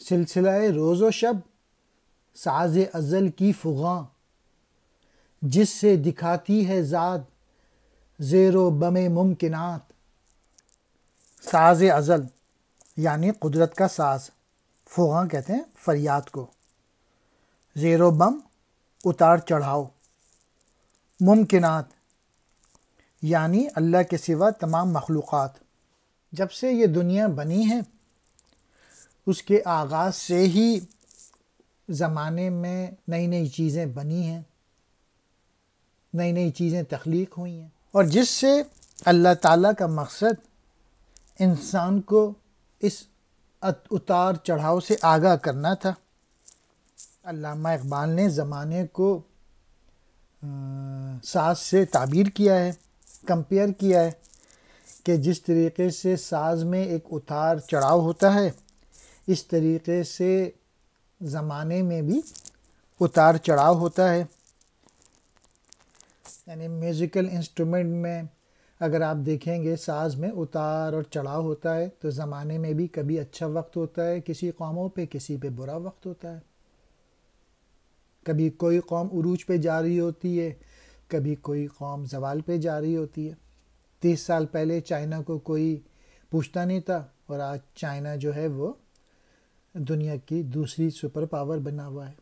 سلسلہ روز و شب ساز ازل کی فغاں، جس سے دکھاتی ہے ذات زیر و بم ممکنات۔ ساز ازل یعنی قدرت کا ساز، فغاں کہتے ہیں فریاد کو، زیر و بم اتار چڑھاؤ، ممکنات یعنی اللہ کے سوا تمام مخلوقات۔ جب سے یہ دنیا بنی ہے اس کے آغاز سے ہی زمانے میں نئی نئی چیزیں بنی ہیں، نئی نئی چیزیں تخلیق ہوئی ہیں، اور جس سے اللہ تعالیٰ کا مقصد انسان کو اس اتار چڑھاؤ سے آگاہ کرنا تھا۔ علامہ اقبال نے زمانے کو ساز سے تعبیر کیا ہے، کمپیئر کیا ہے کہ جس طریقے سے ساز میں ایک اتار چڑھاؤ ہوتا ہے، اس طریقے سے زمانے میں بھی اتار چڑھاؤ ہوتا ہے۔ یعنی میوزیکل انسٹرومنٹ میں اگر آپ دیکھیں گے ساز میں اتار اور چڑھاؤ ہوتا ہے، تو زمانے میں بھی کبھی اچھا وقت ہوتا ہے کسی قوموں پہ، کسی پہ برا وقت ہوتا ہے۔ کبھی کوئی قوم عروج پہ جا رہی ہوتی ہے، کبھی کوئی قوم زوال پہ جا رہی ہوتی ہے۔ 30 سال پہلے چائنا کو کوئی پوچھتا نہیں تھا، اور آج چائنا جو ہے وہ دنیا کی دوسری سپر پاور بنا ہوا ہے۔